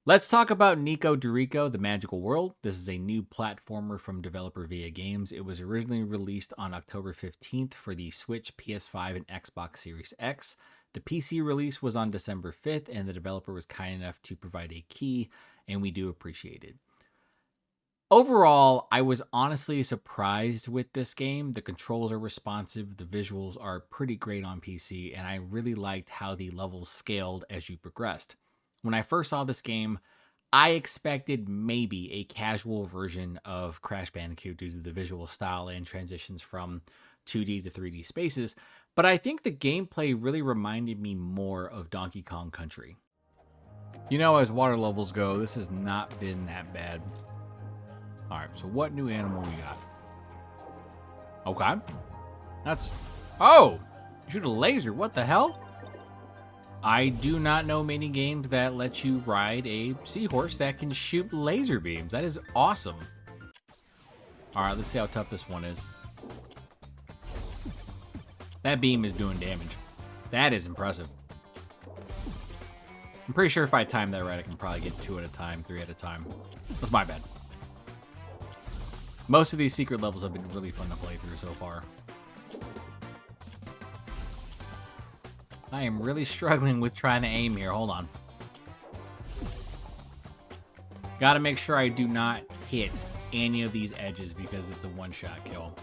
Let's talk about Nikoderiko The Magical World. This is a new platformer from developer Videogames. It was originally released on October 15th for the Switch, PS5, and Xbox Series X. The PC release was on December 5th, and the developer was kind enough to provide a key, and we do appreciate it. Overall, I was honestly surprised with this game. The controls are responsive, the visuals are pretty great on PC, and I really liked how the levels scaled as you progressed. When I first saw this game, I expected maybe a casual version of Crash Bandicoot due to the visual style and transitions from 2D to 3D spaces, but I think the gameplay really reminded me more of Donkey Kong Country. As water levels go, this has not been that bad. All right, so what new animal we got? Okay. Oh! Shoot a laser, what the hell? I do not know many games that let you ride a seahorse that can shoot laser beams. That is awesome. All right, let's see how tough this one is. That beam is doing damage. That is impressive. I'm pretty sure if I time that right, I can probably get 2 at a time, 3 at a time. That's my bad. Most of these secret levels have been really fun to play through so far. I am really struggling with trying to aim here. Hold on. Gotta make sure I do not hit any of these edges because it's a one-shot kill.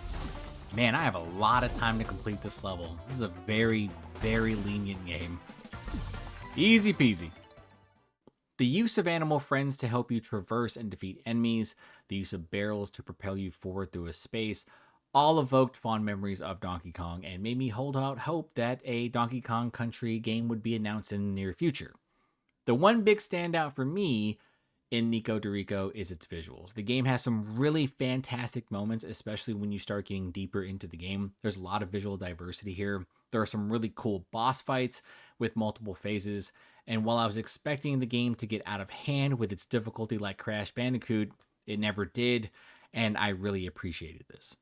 Man, I have a lot of time to complete this level. This is a very, very lenient game. Easy peasy. The use of animal friends to help you traverse and defeat enemies, the use of barrels to propel you forward through a space, all evoked fond memories of Donkey Kong and made me hold out hope that a Donkey Kong Country game would be announced in the near future. The one big standout for me in Nikoderiko is its visuals. The game has some really fantastic moments, especially when you start getting deeper into the game. There's a lot of visual diversity here. There are some really cool boss fights with multiple phases, and while I was expecting the game to get out of hand with its difficulty like Crash Bandicoot, it never did, and I really appreciated this.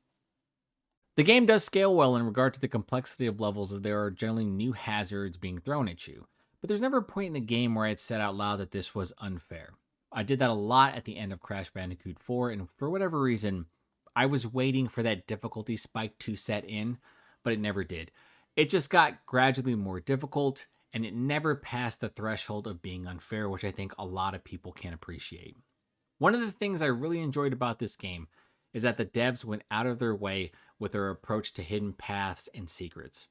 The game does scale well in regard to the complexity of levels, as there are generally new hazards being thrown at you, but there's never a point in the game where I'd said out loud that this was unfair. I did that a lot at the end of Crash Bandicoot 4, and for whatever reason, I was waiting for that difficulty spike to set in, but it never did. It just got gradually more difficult, and it never passed the threshold of being unfair, which I think a lot of people can appreciate. One of the things I really enjoyed about this game is that the devs went out of their way with their approach to hidden paths and secrets.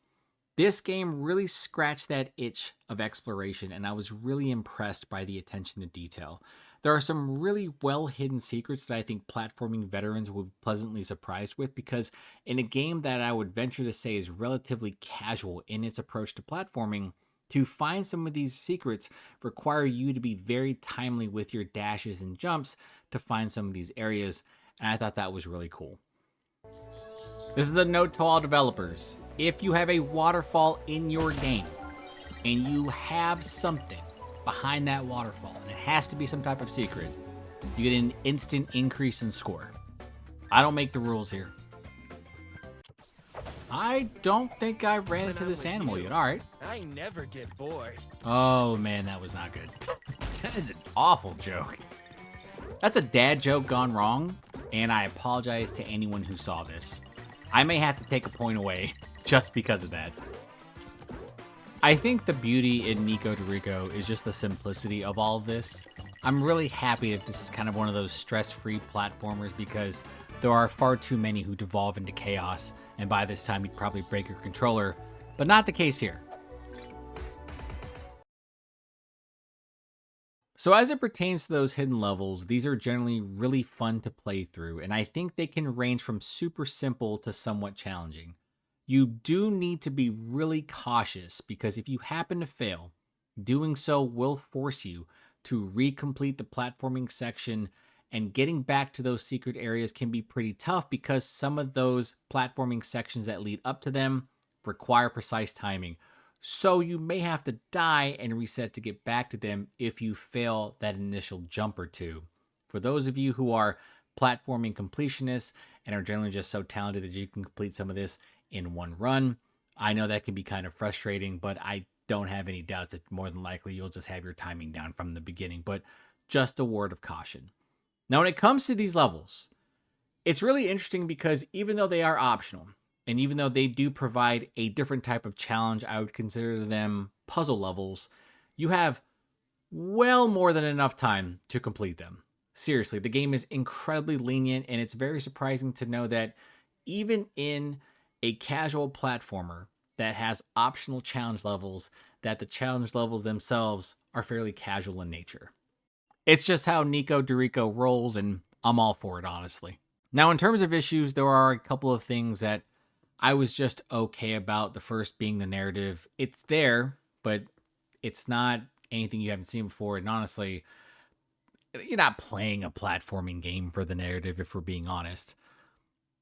This game really scratched that itch of exploration, and I was really impressed by the attention to detail. There are some really well hidden secrets that I think platforming veterans will be pleasantly surprised with, because in a game that I would venture to say is relatively casual in its approach to platforming, to find some of these secrets require you to be very timely with your dashes and jumps to find some of these areas, and I thought that was really cool. This is a note to all developers. If you have a waterfall in your game and you have something behind that waterfall, and it has to be some type of secret, you get an instant increase in score. I don't make the rules here. I don't think I ran into this animal yet. All right. I never get bored. Oh man, that was not good. That is an awful joke. That's a dad joke gone wrong, and I apologize to anyone who saw this. I may have to take a point away just because of that. I think the beauty in Nikoderiko is just the simplicity of all of this. I'm really happy that this is kind of one of those stress-free platformers, because there are far too many who devolve into chaos, and by this time you'd probably break your controller, but not the case here. So as it pertains to those hidden levels, these are generally really fun to play through, and I think they can range from super simple to somewhat challenging. You do need to be really cautious, because if you happen to fail, doing so will force you to recomplete the platforming section, and getting back to those secret areas can be pretty tough because some of those platforming sections that lead up to them require precise timing. So you may have to die and reset to get back to them if you fail that initial jump or two. For those of you who are platforming completionists and are generally just so talented that you can complete some of this in one run, I know that can be kind of frustrating, but I don't have any doubts that more than likely you'll just have your timing down from the beginning. But just a word of caution. Now, when it comes to these levels, it's really interesting because even though they are optional, and even though they do provide a different type of challenge, I would consider them puzzle levels, you have well more than enough time to complete them. Seriously, the game is incredibly lenient, and it's very surprising to know that even in a casual platformer that has optional challenge levels, that the challenge levels themselves are fairly casual in nature. It's just how Nikoderiko rolls, and I'm all for it, honestly. Now, in terms of issues, there are a couple of things that I was just okay about. The first being the narrative. It's there, but it's not anything you haven't seen before. And honestly, you're not playing a platforming game for the narrative, if we're being honest.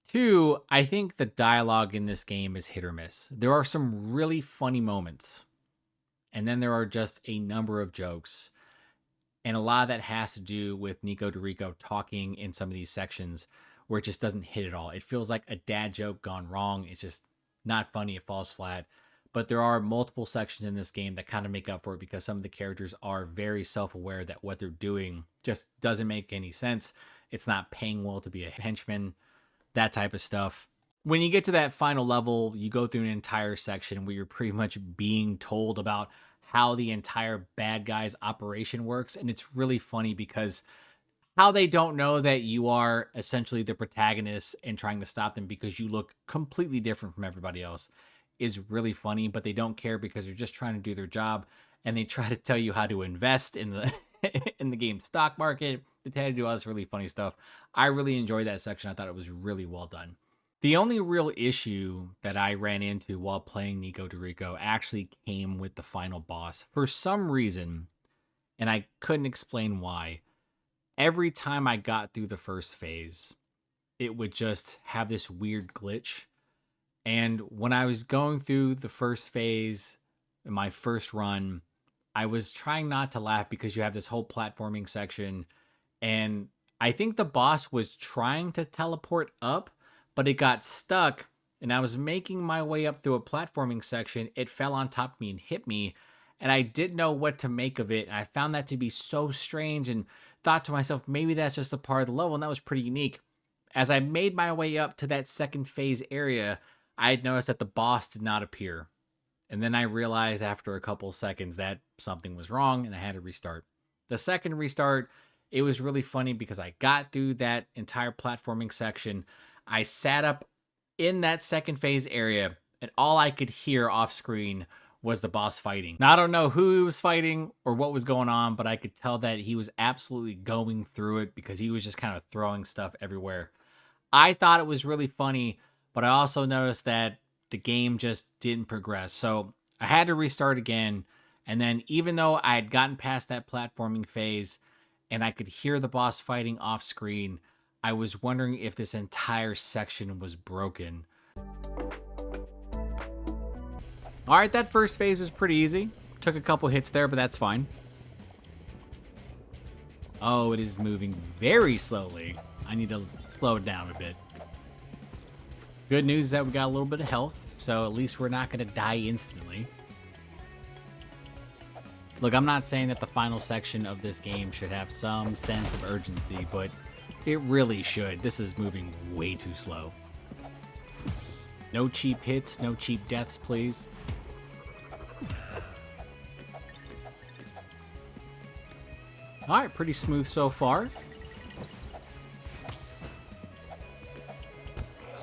Two, I think the dialogue in this game is hit or miss. There are some really funny moments, and then there are just a number of jokes. And a lot of that has to do with Nikoderiko talking in some of these sections where it just doesn't hit at all. It feels like a dad joke gone wrong. It's just not funny. It falls flat. But there are multiple sections in this game that kind of make up for it because some of the characters are very self-aware that what they're doing just doesn't make any sense. It's not paying well to be a henchman, that type of stuff. When you get to that final level, you go through an entire section where you're pretty much being told about how the entire bad guy's operation works. And it's really funny because how they don't know that you are essentially the protagonist and trying to stop them because you look completely different from everybody else is really funny, but they don't care because they're just trying to do their job, and they try to tell you how to invest in the in the game stock market. They try to do all this really funny stuff. I really enjoyed that section. I thought it was really well done. The only real issue that I ran into while playing Nikoderiko actually came with the final boss. For some reason, and I couldn't explain why, every time I got through the first phase, it would just have this weird glitch. And when I was going through the first phase in my first run, I was trying not to laugh because you have this whole platforming section. And I think the boss was trying to teleport up, but it got stuck. And I was making my way up through a platforming section. It fell on top of me and hit me. And I didn't know what to make of it. And I found that to be so strange and thought to myself, maybe that's just a part of the level. And that was pretty unique. As I made my way up to that second phase area, I had noticed that the boss did not appear. And then I realized after a couple seconds that something was wrong and I had to restart. The second restart, it was really funny because I got through that entire platforming section. I sat up in that second phase area, and all I could hear off screen was the boss fighting. Now, I don't know who he was fighting or what was going on, but I could tell that he was absolutely going through it because he was just kind of throwing stuff everywhere. I thought it was really funny, but I also noticed that the game just didn't progress. So I had to restart again. And then even though I had gotten past that platforming phase and I could hear the boss fighting off screen, I was wondering if this entire section was broken. All right, that first phase was pretty easy. Took a couple hits there, but that's fine. Oh, it is moving very slowly. I need to slow it down a bit. Good news is that we got a little bit of health, so at least we're not going to die instantly. Look, I'm not saying that the final section of this game should have some sense of urgency, but it really should. This is moving way too slow. No cheap hits, no cheap deaths, please. All right, pretty smooth so far.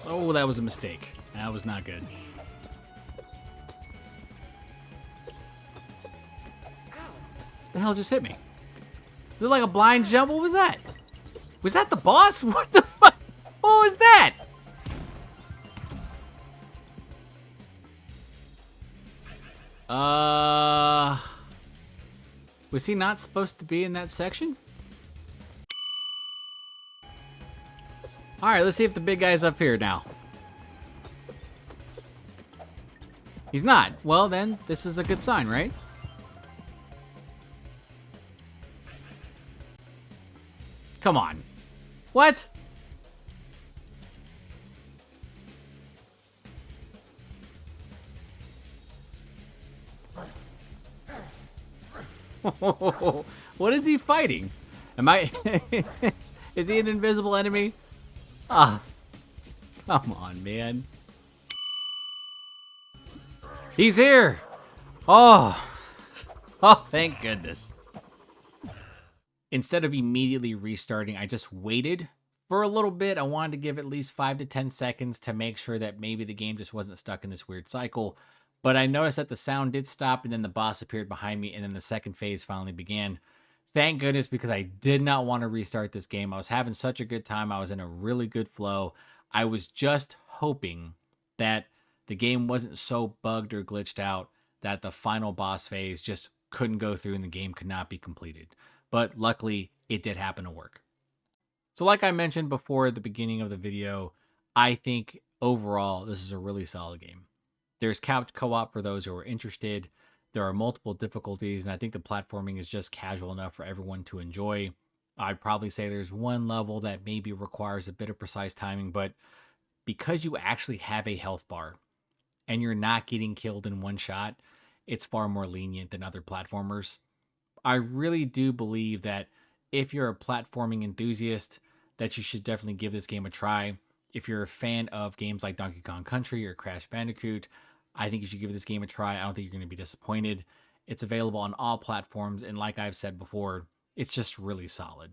Oh, that was a mistake. That was not good. The hell just hit me? Is it like a blind jump? What was that? Was that the boss? What the fuck? What was that? Was he not supposed to be in that section? All right, let's see if the big guy's up here now. He's not. Well, then, this is a good sign, right? Come on. What? What is he fighting? Am I? Is he an invisible enemy? Ah, come on, man. He's here. Oh, oh, thank goodness. Instead of immediately restarting, I just waited for a little bit. I wanted to give at least 5 to 10 seconds to make sure that maybe the game just wasn't stuck in this weird cycle. But I noticed that the sound did stop and then the boss appeared behind me and then the second phase finally began. Thank goodness, because I did not want to restart this game. I was having such a good time. I was in a really good flow. I was just hoping that the game wasn't so bugged or glitched out that the final boss phase just couldn't go through and the game could not be completed. But luckily, it did happen to work. So like I mentioned before at the beginning of the video, I think overall this is a really solid game. There's couch co-op for those who are interested. There are multiple difficulties, and I think the platforming is just casual enough for everyone to enjoy. I'd probably say there's one level that maybe requires a bit of precise timing, but because you actually have a health bar and you're not getting killed in one shot, it's far more lenient than other platformers. I really do believe that if you're a platforming enthusiast, that you should definitely give this game a try. If you're a fan of games like Donkey Kong Country or Crash Bandicoot, I think you should give this game a try. I don't think you're going to be disappointed. It's available on all platforms, and like I've said before, it's just really solid.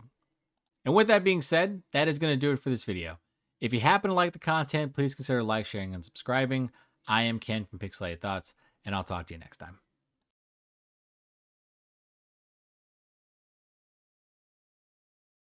And with that being said, that is going to do it for this video. If you happen to like the content, please consider like, sharing, and subscribing. I am Ken from Pixelated Thoughts, and I'll talk to you next time.